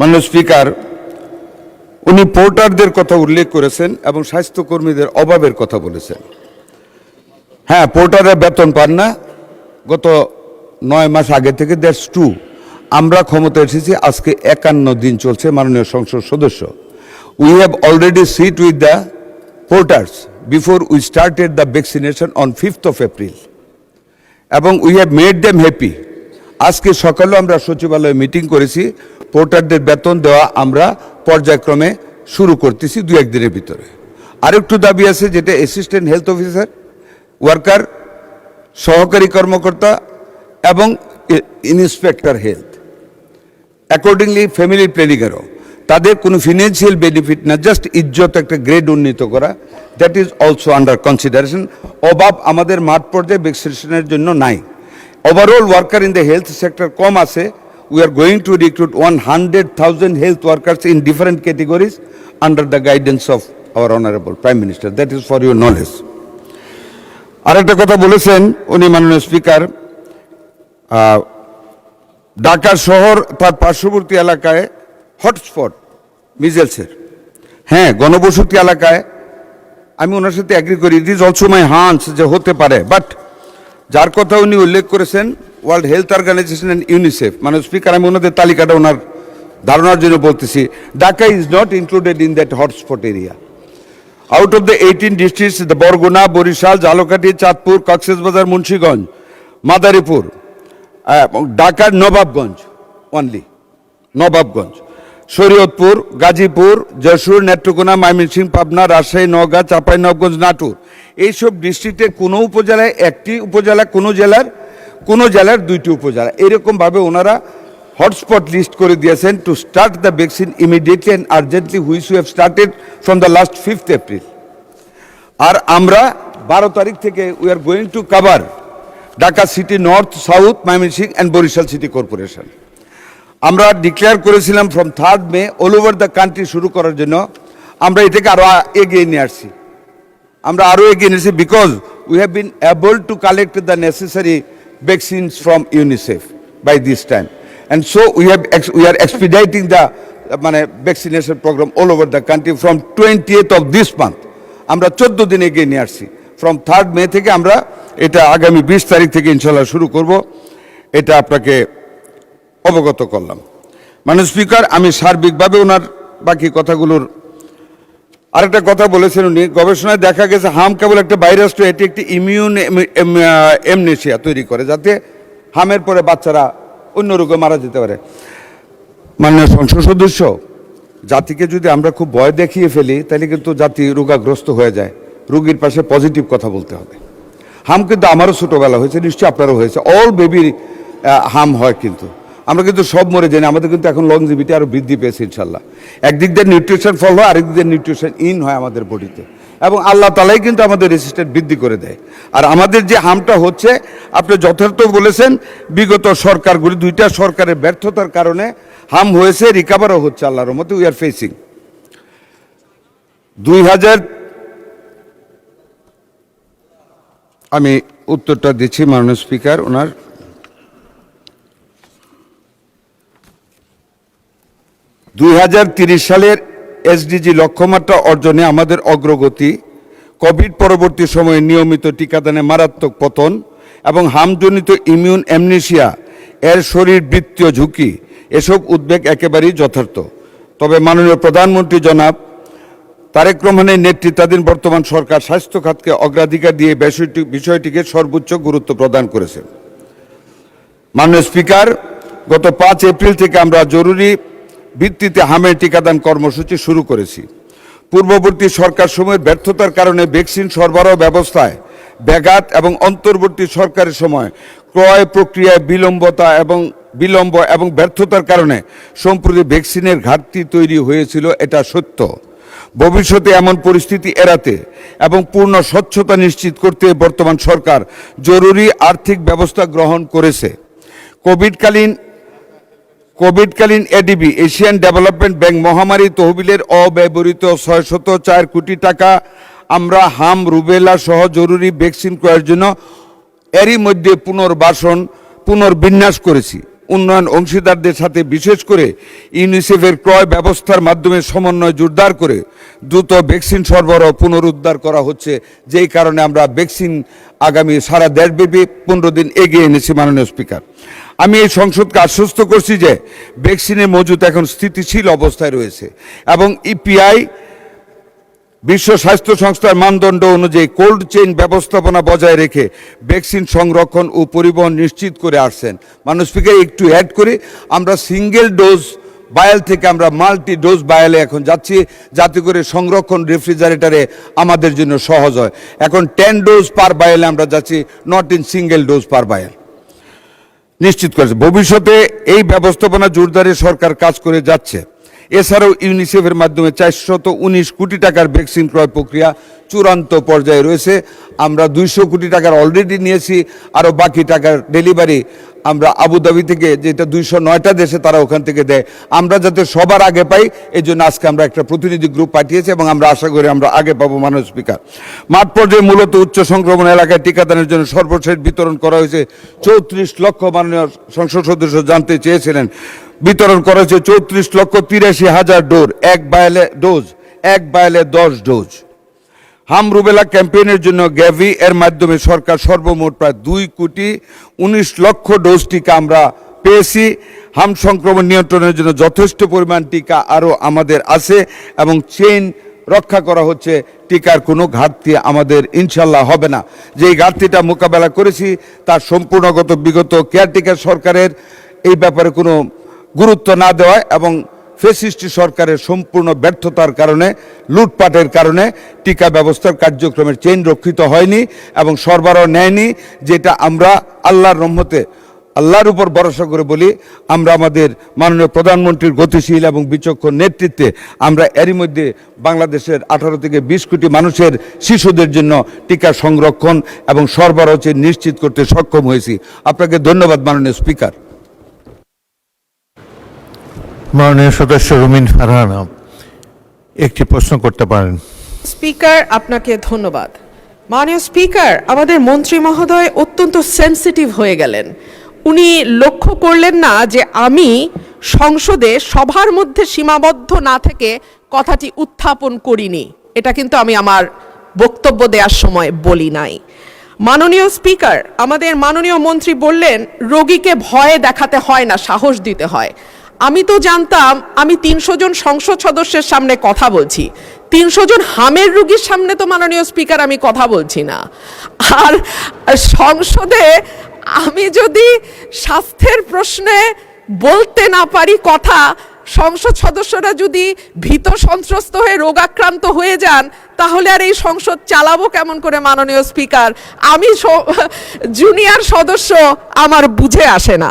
মাননীয় স্পিকার, উনি পোর্টারদের কথা উল্লেখ করেছেন এবং স্বাস্থ্যকর্মীদের অভাবের কথা বলেছেন। হ্যাঁ, পোর্টাররা বেতন পান না গত 9 মাস আগে থেকে। That's true. আমরা ক্ষমতা এসেছি আজকে 51 দিন চলছে। মাননীয় সংসদ সদস্য, we have already sit with the porters before we started the vaccination on 5th of April এবং we have made them happy. আজকে সকালেও আমরা সচিবালয়ে মিটিং করেছি। পোর্টারদের বেতন দেওয়া আমরা পর্যায়ক্রমে শুরু করতেছি 2-1 দিনের ভিতরে। আরেকটু দাবি আছে, যেটা অ্যাসিস্ট্যান্ট হেলথ অফিসার, ওয়ার্কার, সহকারী কর্মকর্তা এবং ইন্সপেক্টর হেলথ, অ্যাকর্ডিংলি ফ্যামিলি প্ল্যানিংয়েরও তাদের কোনো ফিনান্সিয়াল বেনিফিট না, জাস্ট ইজ্জত একটা গ্রেড উন্নীত করা, that is also under consideration. অভাব আমাদের মাঠ পর্যায়ে ভ্যাকসিনেশনের জন্য নাই। Overall worker in the health sector কম আছে। We are going to recruit 100,000 health workers in different categories under the guidance of our Honorable Prime Minister. That is for your knowledge. আরেকটা কথা বলেছেন উনি, মাননীয় স্পিকার, ঢাকা শহর তার পার্শ্ববর্তী এলাকায় হটস্পট মিজেলসের। হ্যাঁ, গণবসতি এলাকায় আমি ওনার সাথে অ্যাগ্রি করি। It is also my hunch যে হতে পারে, বাট যার কথা উনি উল্লেখ করেছেন world health organization and UNICEF, মানে স্পিকার আমি ওনাদের তালিকাটা ওনার ধারণার জন্য বলতেছি, Dhaka is not included in that hotspot area. Out of the 18 districts, the Barguna, Barisal, Jhalokati, Chandpur, Cox's Bazar, Munshiganj, Madaripur, ঢাকার নবাবগঞ্জ, অনলি নবাবগঞ্জ, শরীয়তপুর, গাজীপুর, যশোর, নেত্রকোনা, ময়মনসিংহ, পাবনা, রাজশাহী, নওগাঁ, চাঁপাইনবাবগঞ্জ, নাটোর, এইসব ডিস্ট্রিক্টের কোনো উপজেলায় 1টি উপজেলা, কোনো জেলার 2টি উপজেলা, এরকমভাবে ওনারা হটস্পট লিস্ট করে দিয়েছেন to start the vaccine immediately and urgently, which we have started from the last 5th April। আর আমরা 12 তারিখ থেকে we are going to cover Dhaka city north, south, Mymensingh and Barisal city corporation. আমরা ডিক্লেয়ার করেছিলাম from 3rd May all over the country শুরু করার জন্য। আমরা এটাকে আরও এগিয়ে নিয়ে আসছি। Because we have been able to collect the necessary vaccines from UNICEF by this time, and so we are expediting the vaccination program all over the country from 20th of this month. আমরা 14 দিন এগিয়ে নিয়ে আসছি। from 3rd May থেকে আমরা এটা আগামী 20 তারিখ থেকে ইনশাল্লাহ শুরু করব। এটা আপনাকে অবগত করলাম। মাননীয় স্পিকার, আমি সার্বিকভাবে ওনার বাকি কথাগুলোর আরেকটা কথা বলেছেন উনি, গবেষণায় দেখা গেছে হাম কেবল একটা ভাইরাস তো, এটি একটি ইমিউন এমনেশিয়া তৈরি করে, যাতে হামের পরে বাচ্চারা অন্য রোগে মারা যেতে পারে। মাননীয় সংসদ সদস্য, জাতিকে যদি আমরা খুব ভয় দেখিয়ে ফেলি তাহলে কিন্তু জাতি রোগাগ্রস্ত হয়ে যায়। রোগীর পাশে পজিটিভ কথা বলতে হবে। হাম কিন্তু আমারও ছোটোবেলা হয়েছে, নিশ্চয়ই আপনারও হয়েছে। অল বেবি হাম হয়, কিন্তু আমরা কিন্তু সব মরে যাই না। আমাদের কিন্তু এখন লংজিভিটি আরও বৃদ্ধি পেয়েছে ইনশাল্লাহ। একদিক দিয়ে নিউট্রিশন ফল হয়, আরেক দিক দিয়ে নিউট্রিশন ইন হয় আমাদের বডিতে, এবং আল্লাহ তালাই কিন্তু আমাদের রেসিস্ট্যান্ট বৃদ্ধি করে দেয়। আর আমাদের যে হামটা হচ্ছে, আপনি যথার্থ বলেছেন, বিগত সরকারগুলি 2টা সরকারের ব্যর্থতার কারণে হাম হয়েছে, রিকাভারও হচ্ছে আল্লাহর রহমতে। উই আর ফেসিং 2000, আমি উত্তরটা দিচ্ছি মাননীয় স্পিকার ওনার। 2030 সালের এসডিজি লক্ষ্যমাত্রা অর্জনে আমাদের অগ্রগতি, কোভিড পরবর্তী সময়ে নিয়মিত টিকাদানে মারাত্মক পতন এবং হামজনিত ইমিউন অ্যামনেশিয়া এর শরীরবৃত্তীয় ঝুঁকি, এসব উদ্বেগ একেবারেই যথার্থ। তবে মাননীয় প্রধানমন্ত্রী জনাব তারেক রহমানের নেতৃত্বাধীন বর্তমান সরকার স্বাস্থ্য খাতকে অগ্রাধিকার দিয়ে বিষয়টিকে সর্বোচ্চ গুরুত্ব প্রদান করেছে। মাননীয় স্পিকার, গত 5 এপ্রিল থেকে আমরা জরুরি ভিত্তিতে হামের টিকাদান কর্মসূচি শুরু করেছি। পূর্ববর্তী সরকার সময়ের ব্যর্থতার কারণে ভ্যাকসিন সরবরাহ ব্যবস্থায় ব্যাঘাত এবং অন্তর্বর্তী সরকারের সময় ক্রয় প্রক্রিয়ায় বিলম্ব এবং ব্যর্থতার কারণে সম্প্রতি ভ্যাকসিনের ঘাটতি তৈরি হয়েছিল, এটা সত্য। ভবিষ্যতে এমন পরিস্থিতি এড়াতে এবং পূর্ণ স্বচ্ছতা নিশ্চিত করতে বর্তমান সরকার জরুরি আর্থিক ব্যবস্থা গ্রহণ করেছে। কোভিডকালীন এডিবি, এশিয়ান ডেভেলপমেন্ট ব্যাংক মহামারী তহবিলের অব্যবহৃত 604 কোটি টাকা আমরা হাম, রুবেলা সহ জরুরি ভ্যাকসিন ক্রয়ের জন্য এরই মধ্যে পুনর্বিন্যাস করেছি। উন্নয়ন অংশীদারদের সাথে বিশেষ করে ইউনিসেফের ক্রয় ব্যবস্থার মাধ্যমে সমন্বয় জোরদার করে দ্রুত ভ্যাকসিন সরবরাহ পুনরুদ্ধার করা হচ্ছে, যেই কারণে আমরা ভ্যাকসিন আগামী সারা দেশব্যাপী 15 দিন এগিয়ে এনেছি। মাননীয় স্পিকার, আমি এই সংসদকে আশ্বস্ত করছি যে ভ্যাকসিনের মজুত এখন স্থিতিশীল অবস্থায় রয়েছে এবং ইপিআই বিশ্ব স্বাস্থ্য সংস্থার মানদণ্ড অনুযায়ী কোল্ড চেইন ব্যবস্থাপনা বজায় রেখে ভ্যাকসিন সংরক্ষণ ও পরিবহন নিশ্চিত করে আসছেন। মাননীয় স্পিকার, একটু অ্যাড করি, আমরা সিঙ্গেল ডোজ বায়াল থেকে আমরা মাল্টি ডোজ বায়ালে এখন যাচ্ছি, যাতে করে সংরক্ষণ রেফ্রিজারেটরে আমাদের জন্য সহজ হয়। এখন 10 ডোজ পার বায়ালে আমরা যাচ্ছি, not in single dose per bowel নিশ্চিত করেছে। ভবিষ্যতে এই ব্যবস্থাপনা জোরদারে সরকার কাজ করে যাচ্ছে। এছাড়াও ইউনিসেফের মাধ্যমে 419 কোটি টাকার ভ্যাকসিন ক্রয় প্রক্রিয়া চূড়ান্ত পর্যায়ে রয়েছে। আমরা 200 কোটি টাকার অলরেডি নিয়েছি, আরও বাকি টাকার ডেলিভারি আমরা আবুধাবি থেকে, যেটা 209টা দেশে তারা ওখান থেকে দেয়, আমরা যাতে সবার আগে পাই এই জন্য আজকে আমরা একটা প্রতিনিধি গ্রুপ পাঠিয়েছি এবং আমরা আশা করি আমরা আগে পাবো। মাননীয় স্পিকার, মাঠ পর্যায়ে মূলত উচ্চ সংক্রমণ এলাকায় টিকাদানের জন্য সর্বশেষ বিতরণ করা হয়েছে 34 লক্ষ। মাননীয় সংসদ সদস্য জানতে চেয়েছিলেন, বিতরণ করা হয়েছে 34,83,000 ডোজ, এক বায়ালে 10 ডোজ। হাম রুবেলা ক্যাম্পেইনের জন্য গ্যাভি এর মাধ্যমে সরকার সর্বমোট প্রায় 2,19,00,000 ডোজ টিকা আমরা পেয়েছি। হাম সংক্রমণ নিয়ন্ত্রণের জন্য যথেষ্ট পরিমাণ টিকা আরও আমাদের আছে এবং চেইন রক্ষা করা হচ্ছে। টিকার কোনো ঘাটতি আমাদের ইনশাল্লাহ হবে না। যেই ঘাটতিটা মোকাবেলা করেছি তার সম্পূর্ণগত বিগত কেয়ারটেকার সরকারের এই ব্যাপারে কোনো গুরুত্ব না দেওয়া এবং ফ্যাসিস্ট সরকারের সম্পূর্ণ ব্যর্থতার কারণে, লুটপাটের কারণে টিকা ব্যবস্থার কার্যক্রমের চেইন রক্ষিত হয়নি এবং সরবরাহ নেয়নি, যেটা আমরা আল্লাহর রহমতে, আল্লাহর উপর ভরসা করে বলি, আমরা আমাদের মাননীয় প্রধানমন্ত্রীর গতিশীল এবং বিচক্ষণ নেতৃত্বে আমরা এরই মধ্যে বাংলাদেশের 18 থেকে 20 কোটি মানুষের শিশুদের জন্য টিকা সংরক্ষণ এবং সরবরাহ চেইন নিশ্চিত করতে সক্ষম হয়েছি। আপনাকে ধন্যবাদ মাননীয় স্পিকার। মাননীয় সদস্য রুমিন ফারহানা একটি প্রশ্ন করতে পারেন। স্পিকার, আপনাকে ধন্যবাদ। মাননীয় স্পিকার, আমাদের মন্ত্রী মহোদয় অত্যন্ত সেনসিটিভ হয়ে গেলেন। উনি লক্ষ্য করলেন না যে আমি সংসদে সবার মধ্যে সীমাবদ্ধ না থেকে কথাটি উত্থাপন করিনি। এটা কিন্তু আমি আমার বক্তব্য দেওয়ার সময় বলি নাই। মাননীয় স্পিকার, আমাদের মাননীয় মন্ত্রী বললেন রোগীকে ভয় দেখাতে হয় না, সাহস দিতে হয়। আমি তো জানতাম আমি 300 জন সংসদ সদস্যের সামনে কথা বলছি, 300 জন হামের রোগীর সামনে তো মাননীয় স্পিকার আমি কথা বলছি না। আর সংসদে আমি যদি স্বাস্থ্যের প্রশ্নে বলতে না পারি কথা, সংসদ সদস্যরা যদি ভীত সন্ত্রস্ত হয়ে রোগাক্রান্ত হয়ে যান, তাহলে আর এই সংসদ চালাবো কেমন করে মাননীয় স্পিকার? আমি জুনিয়র সদস্য, আমার বুঝে আসে না।